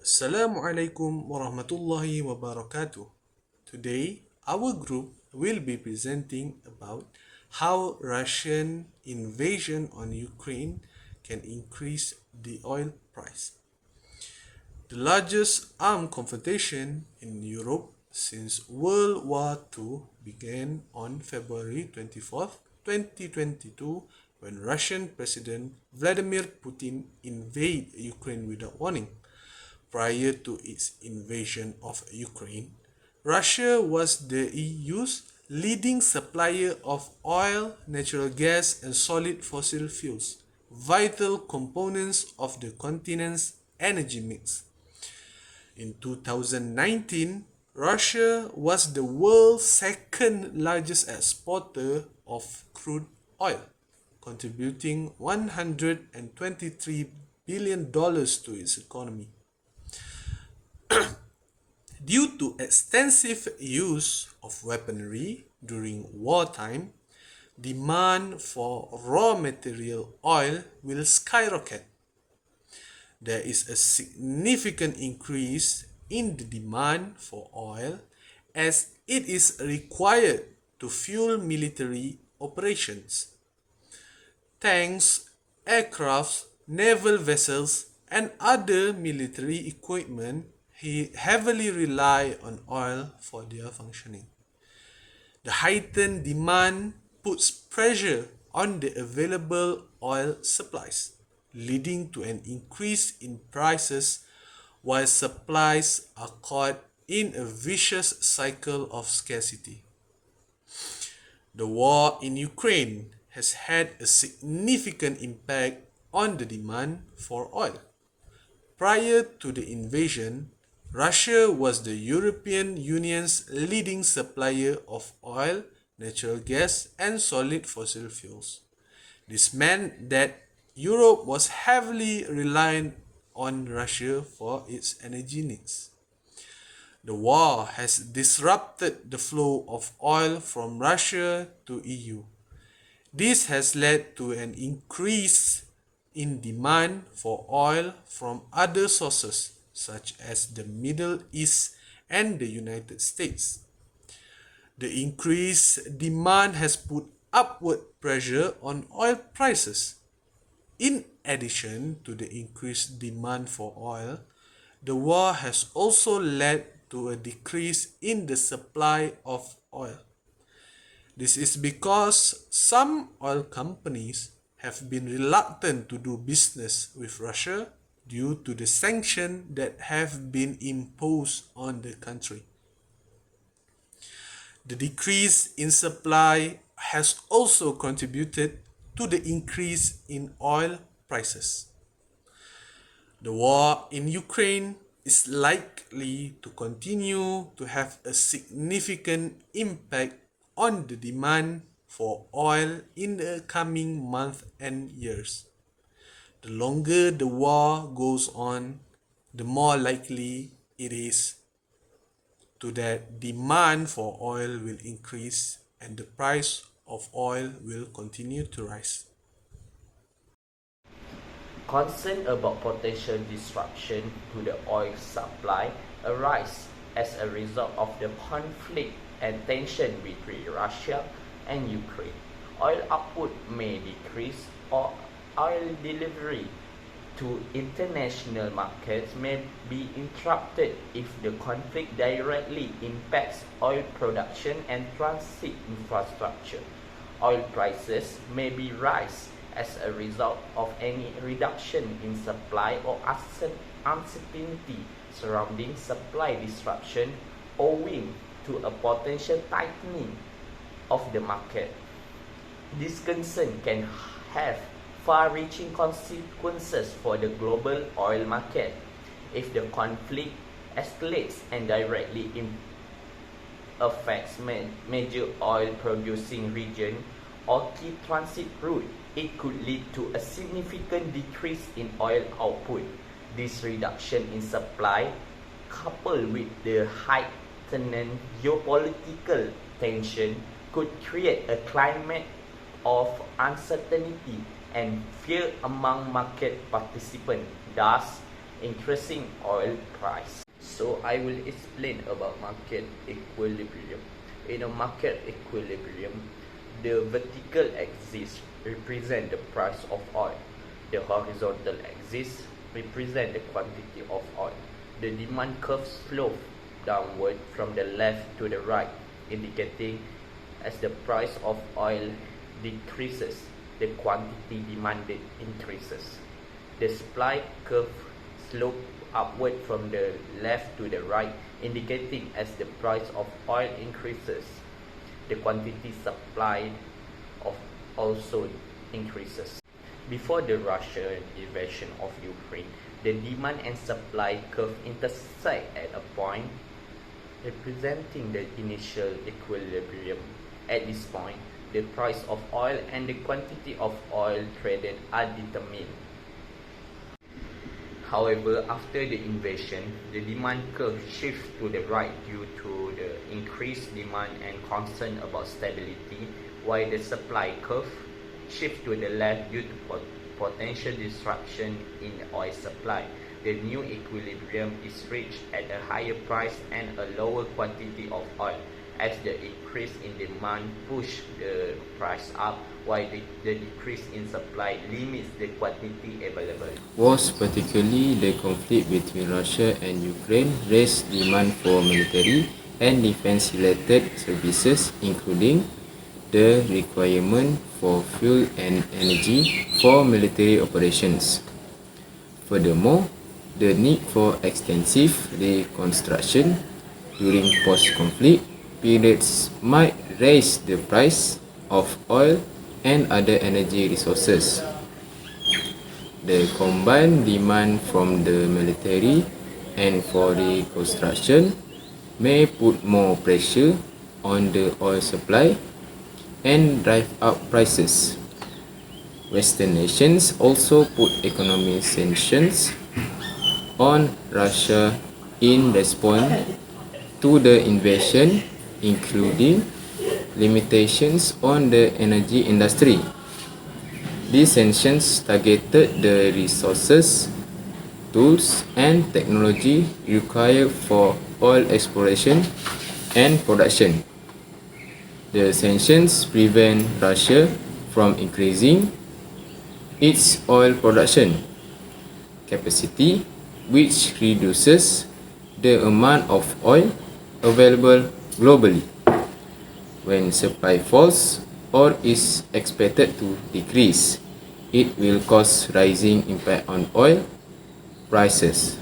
Assalamualaikum warahmatullahi wabarakatuh. Today, our group will be presenting about how Russian invasion on Ukraine can increase the oil price. The largest armed confrontation in Europe since World War II began on February 24th, 2022 when Russian President Vladimir Putin invaded Ukraine without warning. Prior to its invasion of Ukraine, Russia was the EU's leading supplier of oil, natural gas, and solid fossil fuels, vital components of the continent's energy mix. In 2019, Russia was the world's second largest exporter of crude oil, contributing $123 billion to its economy. Due to extensive use of weaponry during wartime, demand for raw material oil will skyrocket. There is a significant increase in the demand for oil as it is required to fuel military operations. Tanks, aircrafts, naval vessels, and other military equipment heavily rely on oil for their functioning. The heightened demand puts pressure on the available oil supplies, leading to an increase in prices while supplies are caught in a vicious cycle of scarcity. The war in Ukraine has had a significant impact on the demand for oil. Prior to the invasion, Russia was the European Union's leading supplier of oil, natural gas, and solid fossil fuels. This meant that Europe was heavily reliant on Russia for its energy needs. The war has disrupted the flow of oil from Russia to EU. This has led to an increase in demand for oil from other sources such as the Middle East and the United States. The increased demand has put upward pressure on oil prices. In addition to the increased demand for oil, the war has also led to a decrease in the supply of oil. This is because some oil companies have been reluctant to do business with Russia due to the sanctions that have been imposed on the country. The decrease in supply has also contributed to the increase in oil prices. The war in Ukraine is likely to continue to have a significant impact on the demand for oil in the coming months and years. The longer the war goes on, the more likely it is to that demand for oil will increase and the price of oil will continue to rise. Concern about potential disruption to the oil supply arise as a result of the conflict and tension between Russia and Ukraine. Oil output may decrease or oil delivery to international markets may be interrupted if the conflict directly impacts oil production and transit infrastructure. Oil prices may be rise as a result of any reduction in supply or uncertainty surrounding supply disruption owing to a potential tightening of the market. This concern can have far-reaching consequences for the global oil market if the conflict escalates and directly affects major oil-producing region or key transit route. It could lead to a significant decrease in oil output. This reduction in supply, coupled with the heightened geopolitical tension, could create a climate of uncertainty and fear among market participants. Thus, increasing oil price. So I will explain about market equilibrium. In a market equilibrium, the vertical axis represents the price of oil. The horizontal axis represents the quantity of oil. The demand curve slopes downward from the left to the right, indicating as the price of oil decreases, the quantity demanded increases. The supply curve slopes upward from the left to the right, indicating as the price of oil increases, the quantity supplied of also increases. Before the Russian invasion of Ukraine, the demand and supply curve intersect at a point representing the initial equilibrium. At this point, the price of oil and the quantity of oil traded are determined. However, after the invasion, the demand curve shifts to the right due to the increased demand and concern about stability, while the supply curve shifts to the left due to potential disruption in the oil supply. The new equilibrium is reached at a higher price and a lower quantity of oil, as the increase in demand pushes the price up, while the decrease in supply limits the quantity available. Wars, particularly the conflict between Russia and Ukraine, raised demand for military and defense-related services, including the requirement for fuel and energy for military operations. Furthermore, the need for extensive reconstruction during post-conflict periods might raise the price of oil and other energy resources. The combined demand from the military and for reconstruction may put more pressure on the oil supply and drive up prices. Western nations also put economic sanctions on Russia in response to the invasion, including limitations on the energy industry. These sanctions targeted the resources, tools, and technology required for oil exploration and production. The sanctions prevent Russia from increasing its oil production capacity, which reduces the amount of oil available globally. When supply falls or is expected to decrease, it will cause rising impact on oil prices.